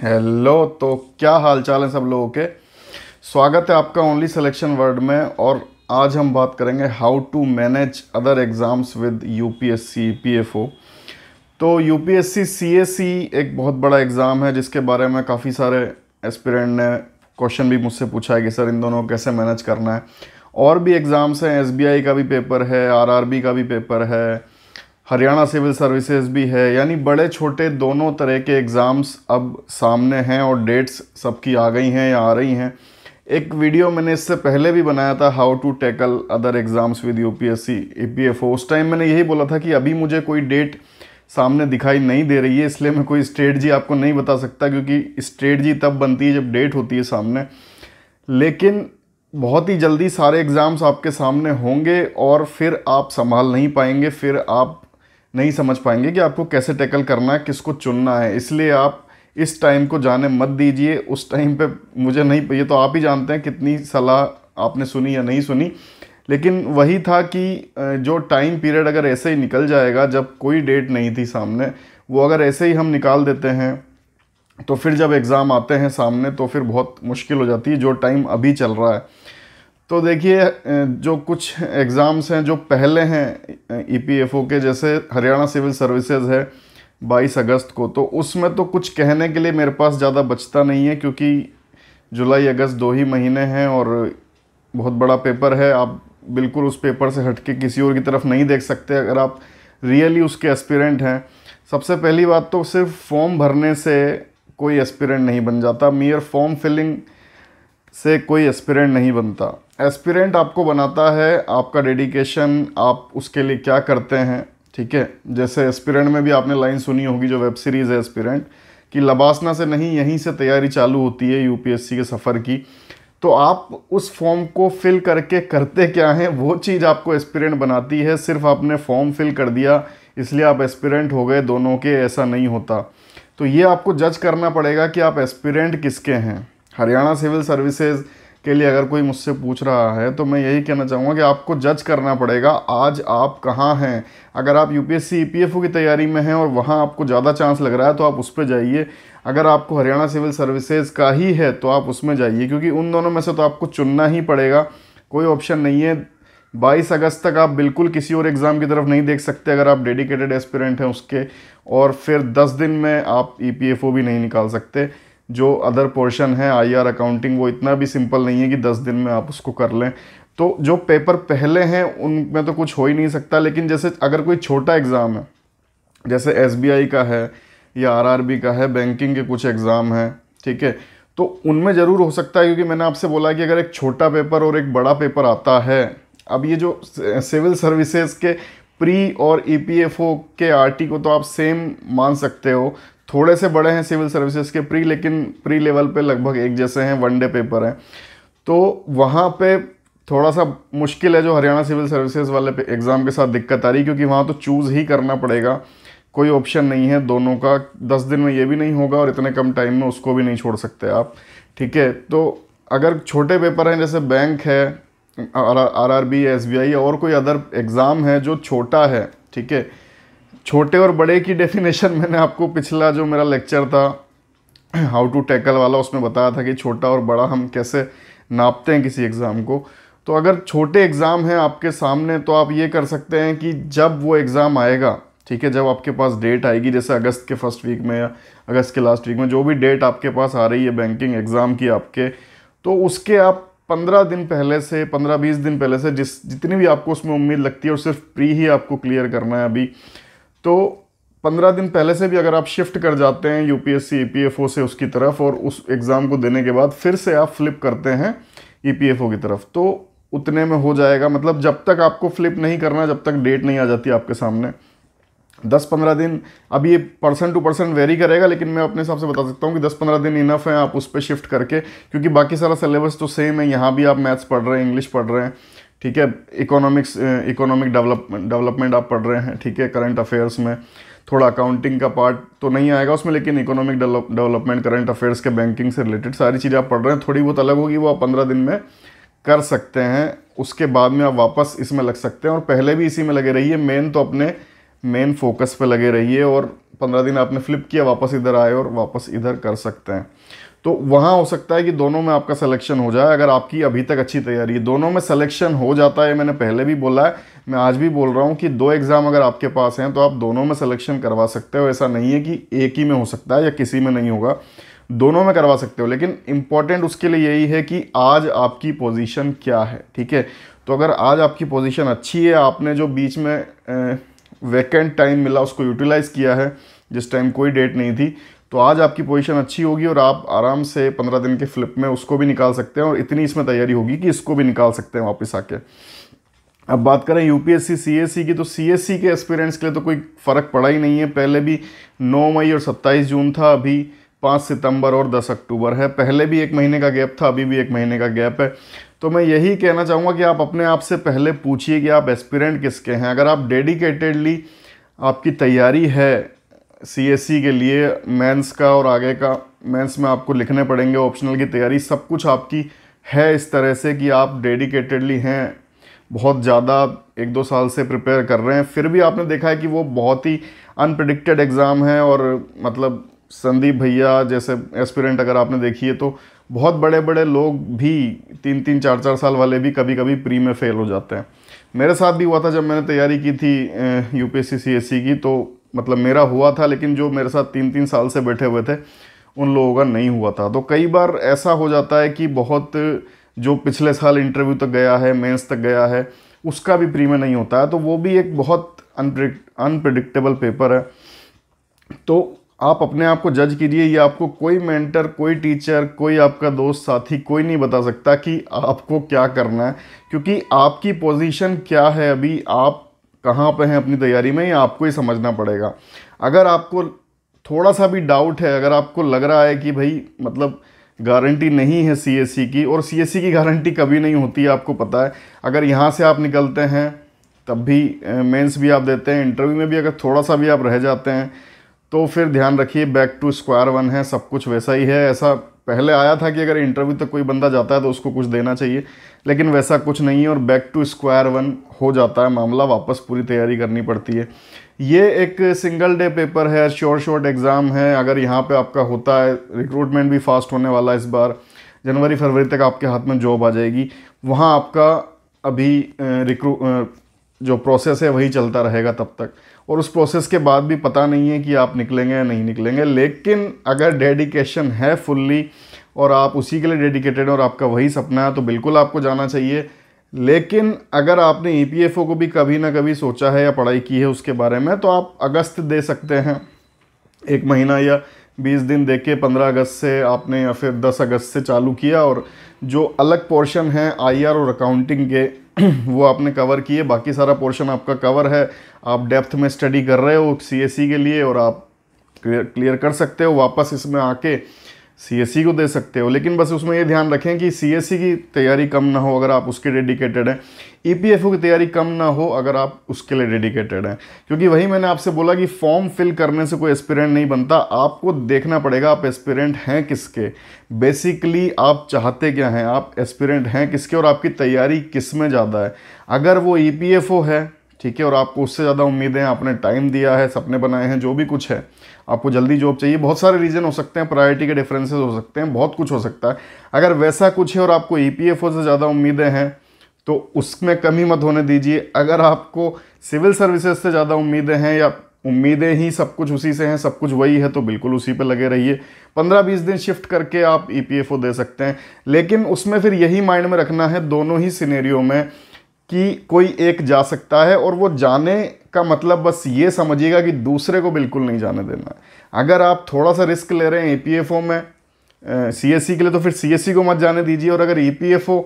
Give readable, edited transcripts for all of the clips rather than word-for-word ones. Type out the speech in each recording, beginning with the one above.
Hello. तो क्या हाल चाल है सब लोगों के। स्वागत है आपका ओनली सिलेक्शन वर्ड में। और आज हम बात करेंगे how to manage other exams with UPSC EPFO. तो यूपीएससी सीएसी एक बहुत बड़ा एग्ज़ाम है जिसके बारे में काफ़ी सारे एस्पिरेंट ने क्वेश्चन भी मुझसे पूछा है कि सर इन दोनों को कैसे मैनेज करना है। और भी एग्ज़ाम्स हैं, एसबीआई का भी पेपर है, आरआरबी का भी पेपर है, हरियाणा सिविल सर्विसेज भी है। यानी बड़े छोटे दोनों तरह के एग्ज़ाम्स अब सामने हैं और डेट्स सबकी आ गई हैं या आ रही हैं। एक वीडियो मैंने इससे पहले भी बनाया था, how to tackle other exams with UPSC EPFO. उस टाइम मैंने यही बोला था कि अभी मुझे कोई डेट सामने दिखाई नहीं दे रही है, इसलिए मैं कोई स्ट्रेटजी आपको नहीं बता सकता, क्योंकि स्ट्रेटजी तब बनती है जब डेट होती है सामने। लेकिन बहुत ही जल्दी सारे एग्ज़ाम्स आपके सामने होंगे और फिर आप संभाल नहीं पाएंगे, फिर आप नहीं समझ पाएंगे कि आपको कैसे टैकल करना है, किसको चुनना है। इसलिए आप इस टाइम को जाने मत दीजिए। उस टाइम पे मुझे नहीं, ये तो आप ही जानते हैं कितनी सलाह आपने सुनी या नहीं सुनी, लेकिन वही था कि जो टाइम पीरियड अगर ऐसे ही निकल जाएगा, जब कोई डेट नहीं थी सामने, वो अगर ऐसे ही हम निकाल देते हैं तो फिर जब एग्ज़ाम आते हैं सामने तो फिर बहुत मुश्किल हो जाती है, जो टाइम अभी चल रहा है। तो देखिए, जो कुछ एग्ज़ाम्स हैं जो पहले हैं ईपीएफओ के, जैसे हरियाणा सिविल सर्विसेज है 22 अगस्त को, तो उसमें तो कुछ कहने के लिए मेरे पास ज़्यादा बचता नहीं है, क्योंकि जुलाई अगस्त 2 ही महीने हैं और बहुत बड़ा पेपर है। आप बिल्कुल उस पेपर से हटके किसी और की तरफ नहीं देख सकते अगर आप रियली उसके एस्पिरेंट हैं। सबसे पहली बात तो सिर्फ फॉर्म भरने से कोई एस्पिरेंट नहीं बन जाता, मियर फॉर्म फिलिंग से कोई एस्पिरेंट नहीं बनता। एस्पिरेंट आपको बनाता है आपका डेडिकेशन, आप उसके लिए क्या करते हैं। ठीक है, जैसे एस्पिरेंट में भी आपने लाइन सुनी होगी, जो वेब सीरीज़ है एस्पिरेंट, कि लबासना से नहीं यहीं से तैयारी चालू होती है यूपीएससी के सफ़र की। तो आप उस फॉर्म को फिल करके करते क्या हैं, वो चीज़ आपको एस्पिरेंट बनाती है। सिर्फ आपने फॉर्म फिल कर दिया इसलिए आप एस्पिरेंट हो गए, दोनों के ऐसा नहीं होता। तो ये आपको जज करना पड़ेगा कि आप एस्पिरेंट किसके हैं। हरियाणा सिविल सर्विसेज के लिए अगर कोई मुझसे पूछ रहा है तो मैं यही कहना चाहूँगा कि आपको जज करना पड़ेगा आज आप कहाँ हैं। अगर आप यूपीएससी ईपीएफओ की तैयारी में हैं और वहाँ आपको ज़्यादा चांस लग रहा है तो आप उस पर जाइए। अगर आपको हरियाणा सिविल सर्विसेज का ही है तो आप उसमें जाइए, क्योंकि उन दोनों में से तो आपको चुनना ही पड़ेगा, कोई ऑप्शन नहीं है। 22 अगस्त तक आप बिल्कुल किसी और एग्ज़ाम की तरफ नहीं देख सकते अगर आप डेडिकेटेड एस्पिरेंट हैं उसके, और फिर 10 दिन में आप ईपीएफओ भी नहीं निकाल सकते। जो अदर पोर्शन है आईआर अकाउंटिंग, वो इतना भी सिंपल नहीं है कि 10 दिन में आप उसको कर लें। तो जो पेपर पहले हैं उनमें तो कुछ हो ही नहीं सकता। लेकिन जैसे अगर कोई छोटा एग्ज़ाम है, जैसे एसबीआई का है या आरआरबी का है, बैंकिंग के कुछ एग्ज़ाम हैं, ठीक है, तो उनमें ज़रूर हो सकता है, क्योंकि मैंने आपसे बोला कि अगर एक छोटा पेपर और एक बड़ा पेपर आता है, अब ये जो सिविल सर्विसेज के प्री और ईपीएफओ के आरटी को तो आप सेम मान सकते हो। थोड़े से बड़े हैं सिविल सर्विसेज के प्री, लेकिन प्री लेवल पे लगभग एक जैसे हैं, वनडे पेपर हैं। तो वहाँ पे थोड़ा सा मुश्किल है जो हरियाणा सिविल सर्विसेज वाले एग्ज़ाम के साथ दिक्कत आ रही, क्योंकि वहाँ तो चूज़ ही करना पड़ेगा, कोई ऑप्शन नहीं है दोनों का। 10 दिन में ये भी नहीं होगा और इतने कम टाइम में उसको भी नहीं छोड़ सकते आप। ठीक है, तो अगर छोटे पेपर हैं जैसे बैंक है, आरआरबी, एसबीआई और कोई अदर एग्ज़ाम है जो छोटा है, ठीक है, छोटे और बड़े की डेफिनेशन मैंने आपको पिछला जो मेरा लेक्चर था हाउ टू टैकल वाला, उसमें बताया था कि छोटा और बड़ा हम कैसे नापते हैं किसी एग्ज़ाम को। तो अगर छोटे एग्ज़ाम हैं आपके सामने तो आप ये कर सकते हैं कि जब वो एग्ज़ाम आएगा, ठीक है, जब आपके पास डेट आएगी, जैसे अगस्त के फर्स्ट वीक में या अगस्त के लास्ट वीक में, जो भी डेट आपके पास आ रही है बैंकिंग एग्ज़ाम की आपके, तो उसके आप 15 दिन पहले से, 15-20 दिन पहले से, जितनी भी आपको उसमें उम्मीद लगती है, और सिर्फ प्री ही आपको क्लियर करना है अभी, तो 15 दिन पहले से भी अगर आप शिफ्ट कर जाते हैं यूपीएससी ईपीएफओ से उसकी तरफ, और उस एग्ज़ाम को देने के बाद फिर से आप फ्लिप करते हैं ईपीएफओ की तरफ, तो उतने में हो जाएगा। मतलब जब तक आपको फ्लिप नहीं करना, जब तक डेट नहीं आ जाती आपके सामने, 10-15 दिन, अब ये पर्सन टू पर्सन वेरी करेगा, लेकिन मैं अपने हिसाब से बता सकता हूँ कि 10-15 दिन इनफ है आप उस पर शिफ्ट करके, क्योंकि बाकी सारा सिलेबस तो सेम है। यहाँ भी आप मैथ्स पढ़ रहे हैं, इंग्लिश पढ़ रहे हैं, ठीक है, इकोनॉमिक डेवलपमेंट आप पढ़ रहे हैं, ठीक है, करंट अफेयर्स में थोड़ा अकाउंटिंग का पार्ट तो नहीं आएगा उसमें, लेकिन इकोनॉमिक डेवलपमेंट, करंट अफेयर्स के, बैंकिंग से रिलेटेड सारी चीज़ें आप पढ़ रहे हैं। थोड़ी बहुत अलग होगी, वो आप 15 दिन में कर सकते हैं। उसके बाद में आप वापस इसमें लग सकते हैं, और पहले भी इसी में लगे रहिए। मेन तो अपने मेन फोकस पे लगे रहिए, और 15 दिन आपने फ्लिप किया, वापस इधर आए और वापस इधर कर सकते हैं। तो वहाँ हो सकता है कि दोनों में आपका सिलेक्शन हो जाए, अगर आपकी अभी तक अच्छी तैयारी है। दोनों में सिलेक्शन हो जाता है, मैंने पहले भी बोला है, मैं आज भी बोल रहा हूँ कि 2 एग्ज़ाम अगर आपके पास हैं तो आप दोनों में सिलेक्शन करवा सकते हो। ऐसा नहीं है कि एक ही में हो सकता है या किसी में नहीं होगा, दोनों में करवा सकते हो। लेकिन इम्पॉर्टेंट उसके लिए यही है कि आज आपकी पोजीशन क्या है, ठीक है। तो अगर आज आपकी पोजीशन अच्छी है, आपने जो बीच में वैकेंट टाइम मिला उसको यूटिलाइज़ किया है, जिस टाइम कोई डेट नहीं थी, तो आज आपकी पोजीशन अच्छी होगी और आप आराम से 15 दिन के फ्लिप में उसको भी निकाल सकते हैं और इतनी इसमें तैयारी होगी कि इसको भी निकाल सकते हैं वापस आके। अब बात करें यूपीएससी सीएससी की, तो सीएससी के एस्पिरेंट्स के लिए तो कोई फ़र्क पड़ा ही नहीं है। पहले भी 9 मई और 27 जून था, अभी 5 सितंबर और 10 अक्टूबर है। पहले भी 1 महीने का गैप था, अभी भी 1 महीने का गैप है। तो मैं यही कहना चाहूँगा कि आप अपने आप से पहले पूछिए कि आप एस्पिरेंट किसके हैं। अगर आप डेडिकेटेडली आपकी तैयारी है सीएससी के लिए, मेंस का और आगे का, मेंस में आपको लिखने पड़ेंगे, ऑप्शनल की तैयारी, सब कुछ आपकी है इस तरह से कि आप डेडिकेटेडली हैं, बहुत ज़्यादा 1-2 साल से प्रिपेयर कर रहे हैं, फिर भी आपने देखा है कि वो बहुत ही अनप्रेडिक्टेड एग्ज़ाम है। और मतलब संदीप भैया जैसे एस्पिरेंट अगर आपने देखी है तो बहुत बड़े बड़े लोग भी 3-3, 4-4 साल वाले भी कभी कभी प्री में फेल हो जाते हैं। मेरे साथ भी हुआ था जब मैंने तैयारी की थी यूपीएससी सीएससी की, तो मतलब मेरा हुआ था, लेकिन जो मेरे साथ 3-3 साल से बैठे हुए थे उन लोगों का नहीं हुआ था। तो कई बार ऐसा हो जाता है कि बहुत जो पिछले साल इंटरव्यू तक गया है, मेंस तक गया है, उसका भी प्री में नहीं होता है, तो वो भी एक बहुत अनप्रिडिक्टेबल पेपर है। तो आप अपने आप को जज कीजिए, ये आपको कोई मेंटर, कोई टीचर, कोई आपका दोस्त साथी, कोई नहीं बता सकता कि आपको क्या करना है, क्योंकि आपकी पोजीशन क्या है, अभी आप कहाँ पे हैं अपनी तैयारी में, ये आपको ही समझना पड़ेगा। अगर आपको थोड़ा सा भी डाउट है, अगर आपको लग रहा है कि भाई मतलब गारंटी नहीं है सीएससी की, और सीएससी की गारंटी कभी नहीं होती है, आपको पता है। अगर यहाँ से आप निकलते हैं तब भी मेंस भी आप देते हैं, इंटरव्यू में भी अगर थोड़ा सा भी आप रह जाते हैं तो फिर ध्यान रखिए बैक टू स्क्वायर वन है, सब कुछ वैसा ही है। ऐसा पहले आया था कि अगर इंटरव्यू तक कोई बंदा जाता है तो उसको कुछ देना चाहिए, लेकिन वैसा कुछ नहीं है और बैक टू स्क्वायर वन हो जाता है मामला, वापस पूरी तैयारी करनी पड़ती है। ये एक सिंगल डे पेपर है, शॉर्ट शॉर्ट है। अगर यहाँ पे आपका होता है, रिक्रूटमेंट भी फास्ट होने वाला है इस बार, जनवरी फरवरी तक आपके हाथ में जॉब आ जाएगी। वहाँ आपका अभी जो प्रोसेस है वही चलता रहेगा तब तक, और उस प्रोसेस के बाद भी पता नहीं है कि आप निकलेंगे या नहीं निकलेंगे। लेकिन अगर डेडिकेशन है फुल्ली और आप उसी के लिए डेडिकेटेड हैं और आपका वही सपना है तो बिल्कुल आपको जाना चाहिए। लेकिन अगर आपने ईपीएफओ को भी कभी ना कभी सोचा है या पढ़ाई की है उसके बारे में, तो आप अगस्त दे सकते हैं, 1 महीना या 20 दिन दे के 15 अगस्त से आपने या फिर 10 अगस्त से चालू किया, और जो अलग पोर्शन है आईआर और अकाउंटिंग के वो आपने कवर किए, बाकी सारा पोर्शन आपका कवर है। आप डेप्थ में स्टडी कर रहे हो सीएससी के लिए और आप क्लियर कर सकते हो, वापस इसमें आके सीएससी को दे सकते हो। लेकिन बस उसमें ये ध्यान रखें कि सीएससी की तैयारी कम ना हो अगर आप उसके डेडिकेटेड हैं, ईपीएफओ की तैयारी कम ना हो अगर आप उसके लिए डेडिकेटेड हैं। क्योंकि वही मैंने आपसे बोला कि फॉर्म फिल करने से कोई एस्पिरेंट नहीं बनता, आपको देखना पड़ेगा आप एस्पिरेंट हैं किसके, बेसिकली आप चाहते क्या हैं, आप एस्पिरेंट हैं किसके और आपकी तैयारी किस में ज़्यादा है। अगर वो ईपीएफओ है, ठीक है, और आपको उससे ज़्यादा उम्मीदें, आपने टाइम दिया है, सपने बनाए हैं, जो भी कुछ है, आपको जल्दी जॉब चाहिए, बहुत सारे रीज़न हो सकते हैं, प्रायोरिटी के डिफरेंसेस हो सकते हैं, बहुत कुछ हो सकता है। अगर वैसा कुछ है और आपको ईपीएफओ से ज़्यादा उम्मीदें हैं तो उसमें कमी मत होने दीजिए। अगर आपको सिविल सर्विसेज से ज़्यादा उम्मीदें हैं या उम्मीदें ही सब कुछ उसी से हैं, सब कुछ वही है, तो बिल्कुल उसी पे लगे रहिए। 15-20 दिन शिफ्ट करके आप ईपीएफओ दे सकते हैं, लेकिन उसमें फिर यही माइंड में रखना है दोनों ही सिनेरियो में कि कोई एक जा सकता है, और वो जाने का मतलब बस ये समझिएगा कि दूसरे को बिल्कुल नहीं जाने देना है। अगर आप थोड़ा सा रिस्क ले रहे हैं ईपीएफओ में सीएससी के लिए, तो फिर सीएससी को मत जाने दीजिए, और अगर ईपीएफओ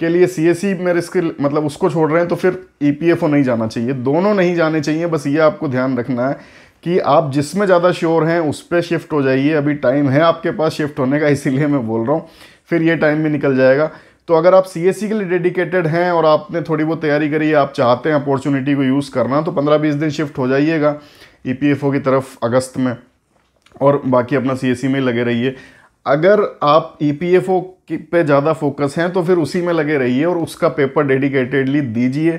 के लिए सीएससी में रिस्क मतलब उसको छोड़ रहे हैं तो फिर ईपीएफओ नहीं जाना चाहिए, दोनों नहीं जाने चाहिए। बस ये आपको ध्यान रखना है कि आप जिसमें ज़्यादा श्योर हैं उस पर शिफ्ट हो जाइए। अभी टाइम है आपके पास शिफ्ट होने का, इसीलिए मैं बोल रहा हूँ, फिर ये टाइम भी निकल जाएगा। तो अगर आप सीएससी के लिए डेडिकेटेड हैं और आपने थोड़ी बहुत तैयारी करी है, आप चाहते हैं अपॉर्चुनिटी को यूज़ करना, तो 15-20 दिन शिफ्ट हो जाइएगा ईपीएफओ की तरफ अगस्त में, और बाकी अपना सीएससी में लगे रहिए। अगर आप ईपीएफओ पे ज़्यादा फोकस हैं तो फिर उसी में लगे रहिए और उसका पेपर डेडिकेटेडली दीजिए,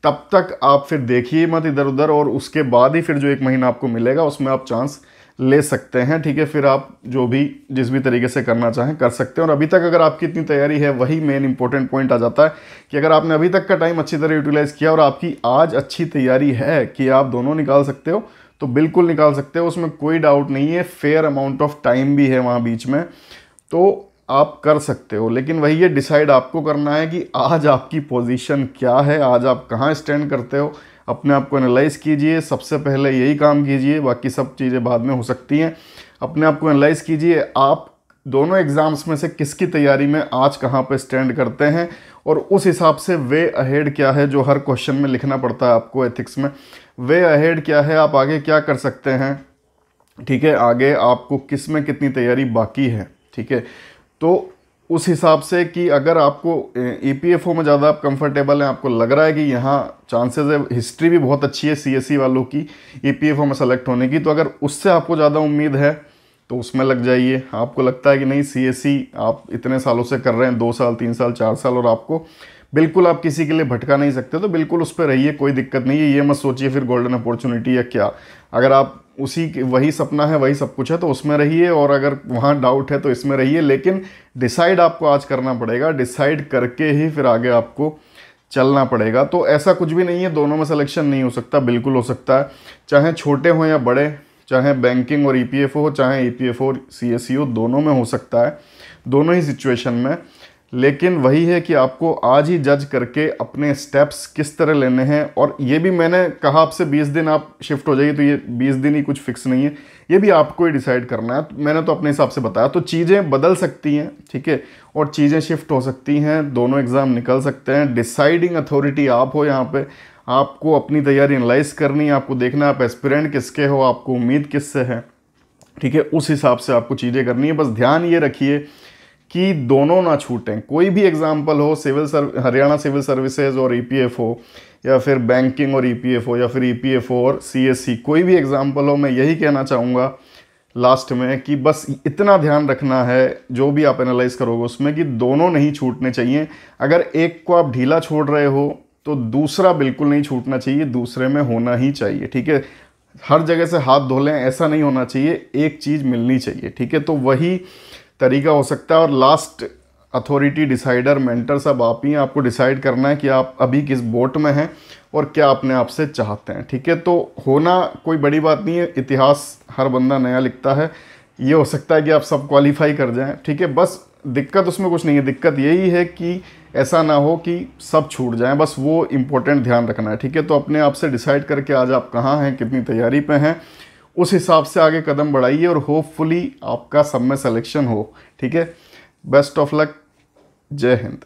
तब तक आप फिर देखिए मत इधर उधर, और उसके बाद ही फिर जो 1 महीना आपको मिलेगा उसमें आप चांस ले सकते हैं, ठीक है। फिर आप जो भी जिस भी तरीके से करना चाहें कर सकते हैं। और अभी तक अगर आपकी इतनी तैयारी है, वही मेन इंपॉर्टेंट पॉइंट आ जाता है कि अगर आपने अभी तक का टाइम अच्छी तरह यूटिलाइज़ किया और आपकी आज अच्छी तैयारी है कि आप दोनों निकाल सकते हो, तो बिल्कुल निकाल सकते हो, उसमें कोई डाउट नहीं है। फेयर अमाउंट ऑफ टाइम भी है वहाँ बीच में, तो आप कर सकते हो। लेकिन वही ये डिसाइड आपको करना है कि आज आपकी पोजीशन क्या है, आज आप कहाँ स्टैंड करते हो। अपने आप को एनालाइज कीजिए, सबसे पहले यही काम कीजिए, बाकी सब चीज़ें बाद में हो सकती हैं। अपने आप को एनालाइज कीजिए, आप दोनों एग्ज़ाम्स में से किसकी तैयारी में आज कहाँ पे स्टैंड करते हैं, और उस हिसाब से वे अहेड क्या है, जो हर क्वेश्चन में लिखना पड़ता है आपको एथिक्स में। वे अहेड क्या है, आप आगे क्या कर सकते हैं, ठीक है, आगे आपको किस में कितनी तैयारी बाकी है, ठीक है। तो उस हिसाब से कि अगर आपको ईपीएफओ में ज़्यादा आप कंफर्टेबल हैं, आपको लग रहा है कि यहाँ चांसेस है, हिस्ट्री भी बहुत अच्छी है सीएसई वालों की ईपीएफओ में सेलेक्ट होने की, तो अगर उससे आपको ज़्यादा उम्मीद है तो उसमें लग जाइए। आपको लगता है कि नहीं सीएसई आप इतने सालों से कर रहे हैं, 2 साल 3 साल 4 साल, और आपको बिल्कुल आप किसी के लिए भटका नहीं सकते, तो बिल्कुल उस पर रहिए, कोई दिक्कत नहीं है। ये मत सोचिए फिर गोल्डन अपॉर्चुनिटी या क्या। अगर आप वही सपना है, वही सब कुछ है, तो उसमें रहिए, और अगर वहाँ डाउट है तो इसमें रहिए। लेकिन डिसाइड आपको आज करना पड़ेगा, डिसाइड करके ही फिर आगे आपको चलना पड़ेगा। तो ऐसा कुछ भी नहीं है दोनों में सिलेक्शन नहीं हो सकता, बिल्कुल हो सकता है, चाहे छोटे हों या बड़े, चाहे बैंकिंग और ईपीएफओ हो, चाहे ईपीएफओ और सीएसई हो, दोनों में हो सकता है, दोनों ही सिचुएशन में। लेकिन वही है कि आपको आज ही जज करके अपने स्टेप्स किस तरह लेने हैं। और ये भी मैंने कहा आपसे 20 दिन आप शिफ्ट हो जाइए, तो ये 20 दिन ही कुछ फिक्स नहीं है, ये भी आपको ही डिसाइड करना है। मैंने तो अपने हिसाब से बताया, तो चीज़ें बदल सकती हैं, ठीक है, और चीज़ें शिफ्ट हो सकती हैं, दोनों एग्ज़ाम निकल सकते हैं। डिसाइडिंग अथॉरिटी आप हो यहाँ पे, आपको अपनी तैयारी एनालाइज करनी है, आपको देखना है आप एस्पिरेंट किसके हो, आपको उम्मीद किससे है, ठीक है, उस हिसाब से आपको चीज़ें करनी है। बस ध्यान ये रखिए कि दोनों ना छूटें। कोई भी एग्जाम्पल हो, हरियाणा सिविल सर्विसेज और ईपीएफओ, या फिर बैंकिंग और ईपीएफओ, या फिर ईपीएफओ और सीएससी, कोई भी एग्जाम्पल हो, मैं यही कहना चाहूँगा लास्ट में कि बस इतना ध्यान रखना है जो भी आप एनालाइज करोगे उसमें, कि दोनों नहीं छूटने चाहिए। अगर एक को आप ढीला छोड़ रहे हो तो दूसरा बिल्कुल नहीं छूटना चाहिए, दूसरे में होना ही चाहिए, ठीक है। हर जगह से हाथ धो लें ऐसा नहीं होना चाहिए, एक चीज़ मिलनी चाहिए, ठीक है। तो वही तरीका हो सकता है। और लास्ट अथॉरिटी, डिसाइडर, मेंटर सब आप ही हैं। आपको डिसाइड करना है कि आप अभी किस बोट में हैं और क्या अपने आप से चाहते हैं, ठीक है। तो होना कोई बड़ी बात नहीं है, इतिहास हर बंदा नया लिखता है। ये हो सकता है कि आप सब क्वालिफाई कर जाएं, ठीक है, बस दिक्कत उसमें कुछ नहीं है। दिक्कत यही है कि ऐसा ना हो कि सब छूट जाएं, बस वो इम्पोर्टेंट ध्यान रखना है, ठीक है। तो अपने आप से डिसाइड करके आज आप कहाँ हैं, कितनी तैयारी पे हैं, उस हिसाब से आगे कदम बढ़ाइए, और होपफुली आपका सब में सिलेक्शन हो, ठीक है। बेस्ट ऑफ लक, जय हिंद।